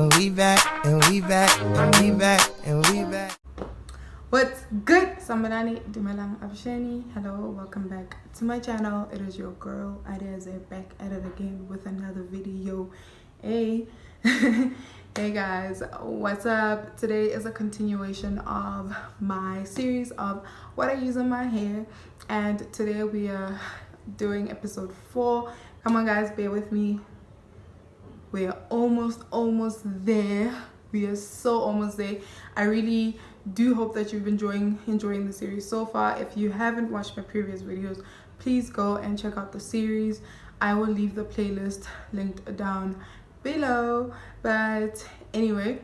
and we back, and we back, and we back, and we back. What's good? Sambanani Dumalang Abshani. Hello, welcome back to my channel. It is your girl Adeze back at it again with another video. Hey. Hey guys, what's up? Today is a continuation of my series of what I use in my hair, and today we are doing episode 4. Come on guys, bear with me. We are almost there. We are so almost there. I really do hope that you've been enjoying the series so far. If you haven't watched my previous videos, please go and check out the series. I will leave the playlist linked down below. But anyway,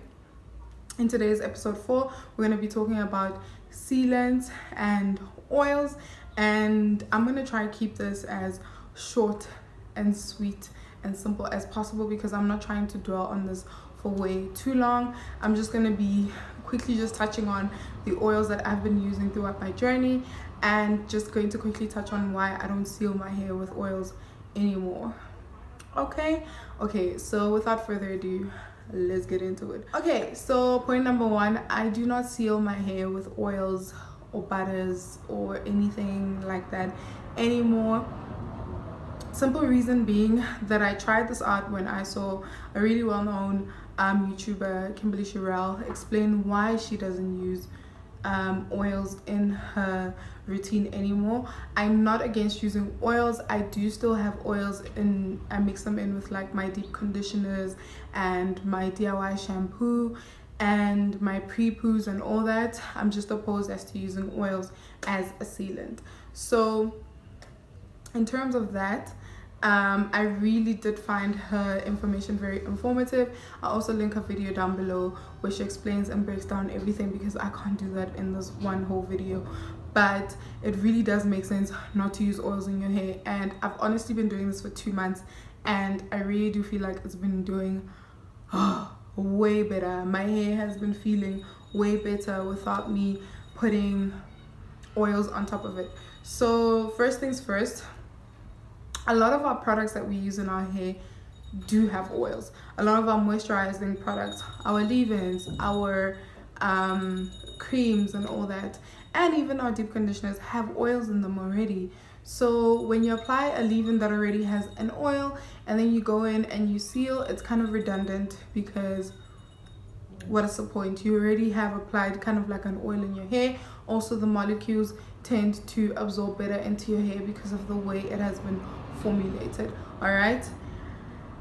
in today's episode 4, we're going to be talking about sealants and oils, and I'm going to try to keep this as short and sweet and simple as possible because I'm not trying to dwell on this for way too long. I'm just going to be quickly just touching on the oils that I've been using throughout my journey, and just going to quickly touch on why I don't seal my hair with oils anymore. Okay, so without further ado, let's get into it. Okay, so point number 1, I do not seal my hair with oils or butters or anything like that anymore. Simple reason being that I tried this out when I saw a really well-known YouTuber, Kimberly Sherrill, explain why she doesn't use oils in her routine anymore. I'm not against using oils. I do still have oils in. I mix them in with like my deep conditioners and my DIY shampoo and my pre-poos and all that. I'm just opposed as to using oils as a sealant. So in terms of that, I really did find her information very informative. I'll also link a video down below where she explains and breaks down everything, because I can't do that in this one whole video. But it really does make sense not to use oils in your hair, and I've honestly been doing this for 2 months, and I really do feel like it's been doing way better. My hair has been feeling way better without me putting oils on top of it. So first things first, a lot of our products that we use in our hair do have oils. A lot of our moisturizing products, our leave-ins, our creams and all that, and even our deep conditioners have oils in them already. So when you apply a leave-in that already has an oil and then you go in and you seal, it's kind of redundant, because what is the point? You already have applied kind of like an oil in your hair. Also, the molecules tend to absorb better into your hair because of the way it has been formulated. All right.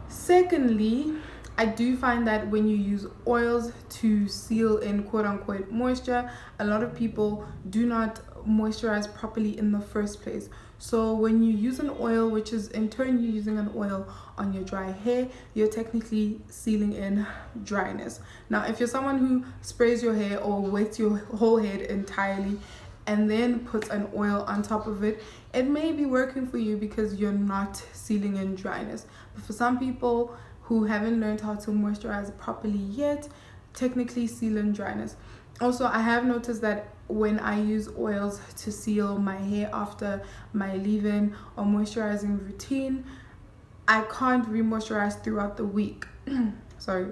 Secondly, I do find that when you use oils to seal in quote-unquote moisture, a lot of people do not moisturize properly in the first place. So when you use an oil, which is in turn you using an oil on your dry hair, you're technically sealing in dryness. Now, if you're someone who sprays your hair or wets your whole head entirely and then puts an oil on top of it, it may be working for you because you're not sealing in dryness. But for some people who haven't learned how to moisturize properly yet, technically seal in dryness. Also, I have noticed that when I use oils to seal my hair after my leave-in or moisturizing routine, I can't re-moisturize throughout the week. Sorry.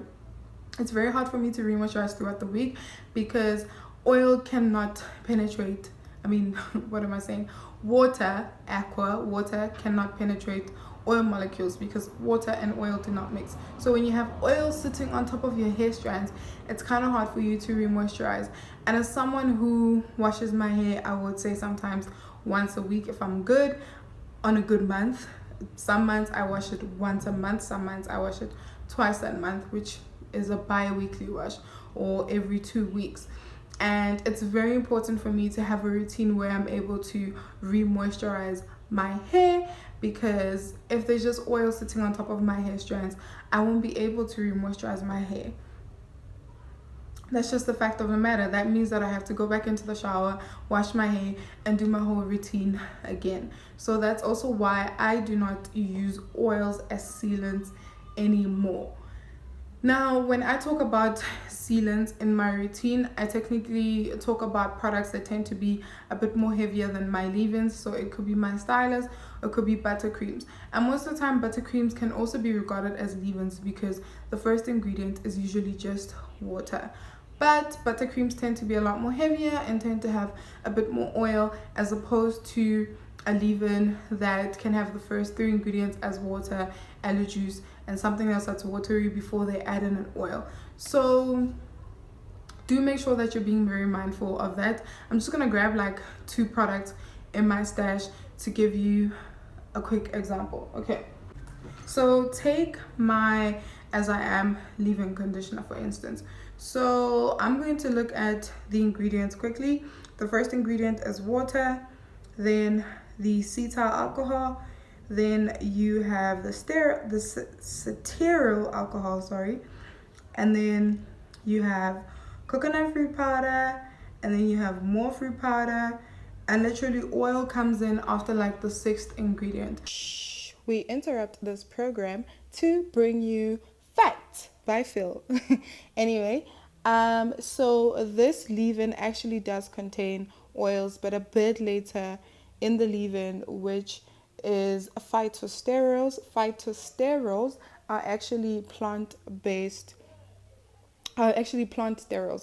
It's very hard for me to re-moisturize throughout the week because oil cannot penetrate. I mean, what am I saying? Water cannot penetrate oil molecules because water and oil do not mix. So when you have oil sitting on top of your hair strands, it's kind of hard for you to re-moisturize. And as someone who washes my hair, I would say sometimes once a week if I'm good, on a good month. Some months I wash it once a month, some months I wash it twice a month, which is a bi-weekly wash, or every 2 weeks. And it's very important for me to have a routine where I'm able to re-moisturize my hair, because if there's just oil sitting on top of my hair strands, I won't be able to re-moisturize my hair. That's just the fact of the matter. That means that I have to go back into the shower, wash my hair, and do my whole routine again. So that's also why I do not use oils as sealants anymore. Now, when I talk about sealants in my routine, I technically talk about products that tend to be a bit more heavier than my leave-ins. So it could be my stylers, or it could be buttercreams. And most of the time, buttercreams can also be regarded as leave-ins because the first ingredient is usually just water. But buttercreams tend to be a lot more heavier and tend to have a bit more oil, as opposed to a leave-in that can have the first 3 ingredients as water, aloe juice, and something else that's watery before they add in an oil. So do make sure that you're being very mindful of that. I'm just gonna grab like 2 products in my stash to give you a quick example. Okay, so take my As I Am leave-in conditioner, for instance. So I'm going to look at the ingredients quickly. The first ingredient is water, then the cetyl alcohol, then you have the cetyl alcohol, sorry, and then you have coconut fruit powder, and then you have more fruit powder, and literally oil comes in after like the 6th ingredient. We interrupt this program to bring you Fact by Phil. Anyway, so this leave-in actually does contain oils, but a bit later in the leave-in, which is phytosterols. Phytosterols are actually plant sterols,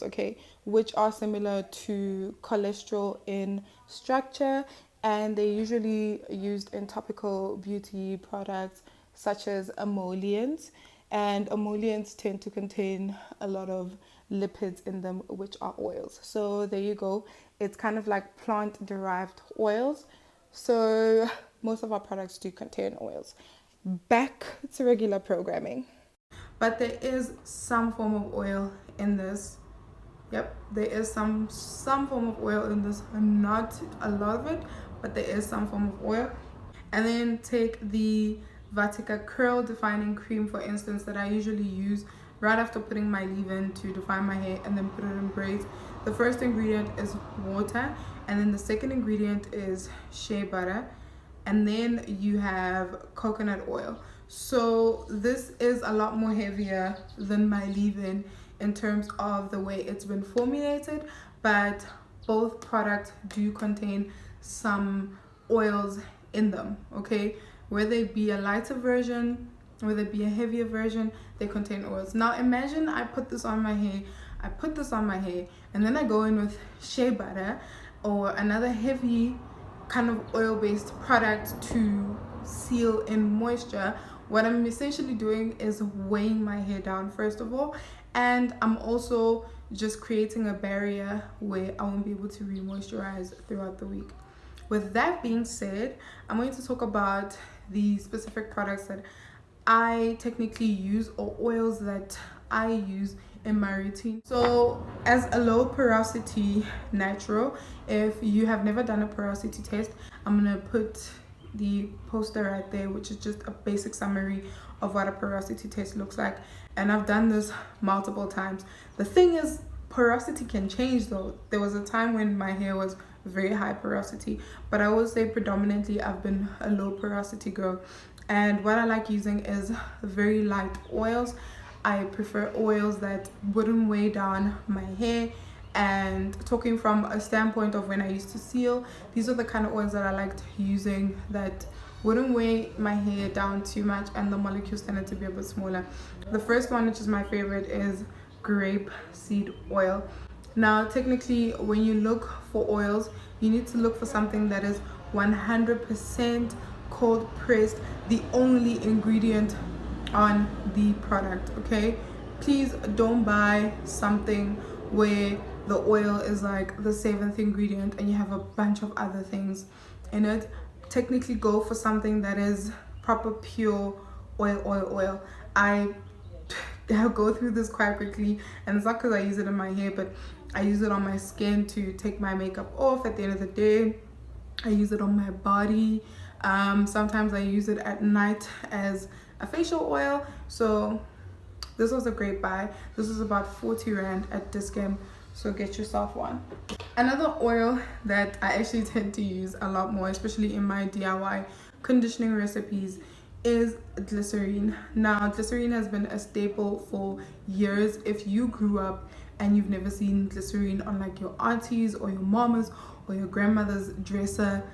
okay, which are similar to cholesterol in structure, and they're usually used in topical beauty products such as emollients. And emollients tend to contain a lot of lipids in them, which are oils. So there you go. It's kind of like plant-derived oils. So most of our products do contain oils. Back to regular programming. But there is some form of oil in this. Yep, there is some form of oil in this. Not a lot of it, but there is some form of oil. And then take the Vatica curl defining cream, for instance, that I usually use right after putting my leave-in to define my hair and then put it in braids. The first ingredient is water, and then the second ingredient is shea butter, and then you have coconut oil. So this is a lot more heavier than my leave-in in terms of the way it's been formulated, but both products do contain some oils in them, okay? Whether it be a lighter version, whether it be a heavier version, they contain oils. Now imagine I put this on my hair, and then I go in with shea butter or another heavy kind of oil-based product to seal in moisture. What I'm essentially doing is weighing my hair down, first of all, and I'm also just creating a barrier where I won't be able to re-moisturize throughout the week. With that being said, I'm going to talk about the specific products that I technically use, or oils that I use in my routine. So as a low porosity natural, if you have never done a porosity test, I'm gonna put the poster right there, which is just a basic summary of what a porosity test looks like, and I've done this multiple times. The thing is, porosity can change though. There was a time when my hair was very high porosity, but I would say predominantly I've been a low porosity girl, and what I like using is very light oils. I prefer oils that wouldn't weigh down my hair. And talking from a standpoint of when I used to seal, these are the kind of oils that I liked using that wouldn't weigh my hair down too much, and the molecules tended to be a bit smaller. The first one, which is my favorite, is grape seed oil. Now technically, when you look for oils, you need to look for something that is 100% cold pressed, the only ingredient on the product, okay? Please don't buy something where the oil is like the 7th ingredient and you have a bunch of other things in it. Technically, go for something that is proper pure oil. I'll go through this quite quickly, and it's not because I use it in my hair, but I use it on my skin to take my makeup off at the end of the day. I use it on my body. Sometimes I use it at night as a facial oil. So this was a great buy. This is about 40 Rand at Discount, so get yourself one. Another oil that I actually tend to use a lot more, especially in my DIY conditioning recipes, is glycerine. Now, glycerine has been a staple for years. If you grew up and you've never seen glycerine on like your aunties or your mamas or your grandmother's dresser,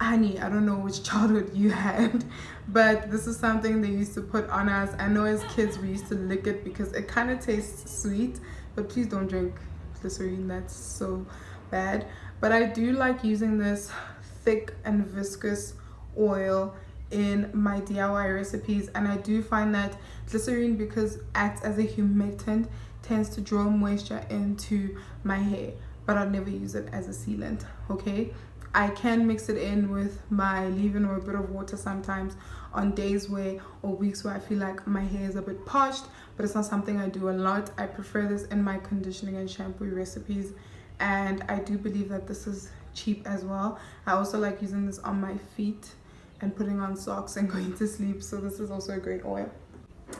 honey, I don't know which childhood you had, but this is something they used to put on us. I know as kids we used to lick it because it kind of tastes sweet, but please don't drink glycerine, that's so bad. But I do like using this thick and viscous oil in my DIY recipes, and I do find that glycerine, because acts as a humectant, tends to draw moisture into my hair, but I'll never use it as a sealant. Okay, I can mix it in with my leave-in or a bit of water sometimes on days where or weeks where I feel like my hair is a bit parched, but it's not something I do a lot. I prefer this in my conditioning and shampoo recipes, and I do believe that this is cheap as well. I also like using this on my feet and putting on socks and going to sleep, so this is also a great oil.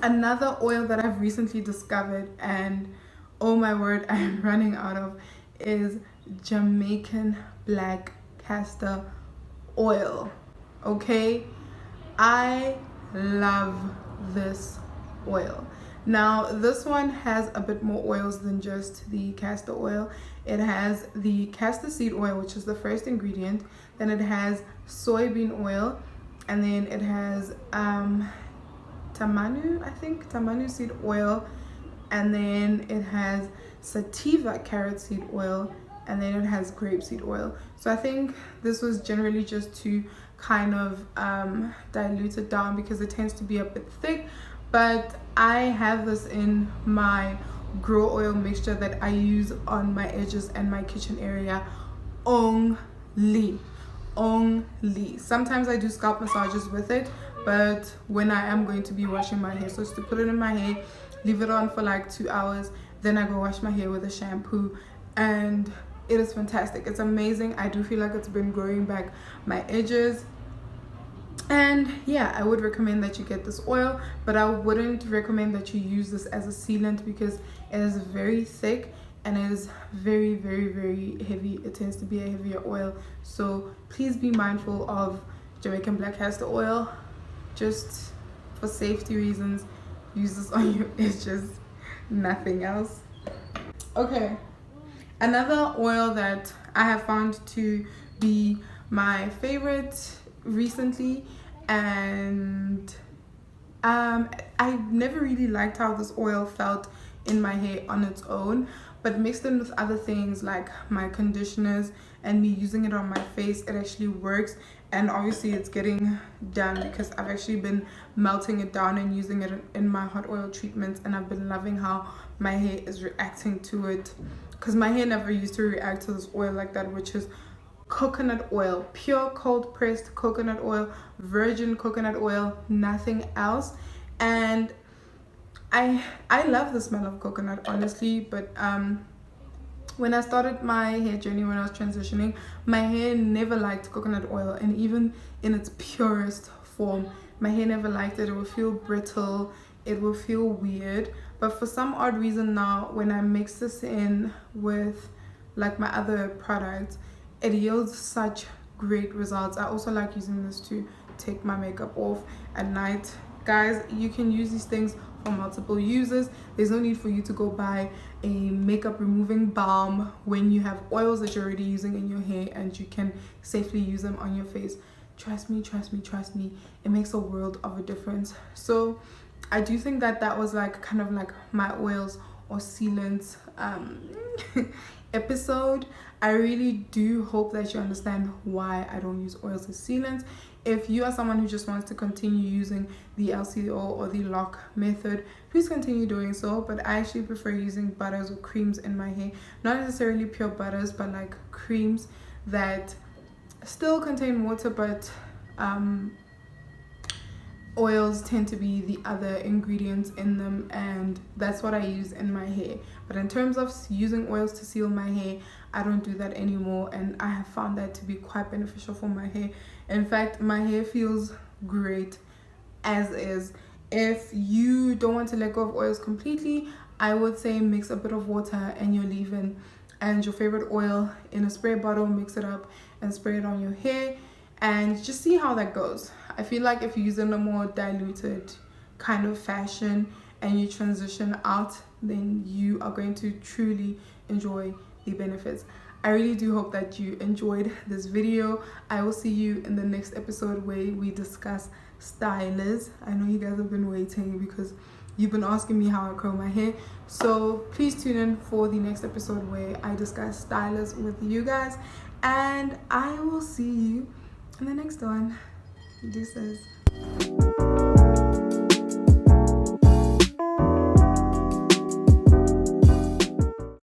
Another oil that I've recently discovered, and oh my word, I am running out of, is Jamaican black castor oil. Okay, I love this oil. Now, this one has a bit more oils than just the castor oil. It has the castor seed oil, which is the first ingredient, then it has soybean oil, and then it has tamanu seed oil, and then it has sativa carrot seed oil, and then it has grapeseed oil. So I think this was generally just to kind of dilute it down because it tends to be a bit thick, but I have this in my grow oil mixture that I use on my edges and my kitchen area only. Sometimes I do scalp massages with it, but when I am going to be washing my hair, so it's to put it in my hair, leave it on for like 2 hours, then I go wash my hair with a shampoo, and it is fantastic. It's amazing. I do feel like it's been growing back my edges, and yeah, I would recommend that you get this oil, but I wouldn't recommend that you use this as a sealant because it is very thick and it is very, very, very heavy. It tends to be a heavier oil, so please be mindful of Jamaican black castor oil. Just for safety reasons, use this on your edges, nothing else. Okay, another oil that I have found to be my favorite recently, and I never really liked how this oil felt in my hair on its own, but mixed in with other things like my conditioners and me using it on my face, it actually works. And obviously it's getting done because I've actually been melting it down and using it in my hot oil treatments, and I've been loving how my hair is reacting to it, because my hair never used to react to this oil like that, which is coconut oil, pure cold pressed coconut oil, virgin coconut oil, nothing else. And I love the smell of coconut, honestly, but when I started my hair journey, when I was transitioning, my hair never liked coconut oil, and even in its purest form, my hair never liked it. It would feel brittle, it will feel weird. But for some odd reason now, when I mix this in with like my other products, it yields such great results. I also like using this to take my makeup off at night. Guys, you can use these things for multiple uses. There's no need for you to go buy a makeup removing balm when you have oils that you're already using in your hair and you can safely use them on your face. Trust me, it makes a world of a difference. So I do think that that was like kind of like my oils or sealants episode. I really do hope that you understand why I don't use oils as sealants. If you are someone who just wants to continue using the LCO or the lock method, please continue doing so, but I actually prefer using butters or creams in my hair. Not necessarily pure butters, but like creams that still contain water, but oils tend to be the other ingredients in them, and that's what I use in my hair. But in terms of using oils to seal my hair, I don't do that anymore, and I have found that to be quite beneficial for my hair. In fact, my hair feels great as is. If you don't want to let go of oils completely, I would say mix a bit of water and your leave-in and your favorite oil in a spray bottle, mix it up and spray it on your hair, and just see how that goes. I feel like if you use it in a more diluted kind of fashion and you transition out, then you are going to truly enjoy the benefits. I really do hope that you enjoyed this video. I will see you in the next episode where we discuss stylers. I know you guys have been waiting because you've been asking me how I curl my hair. So please tune in for the next episode where I discuss stylers with you guys. And I will see you in the next one. Deuces.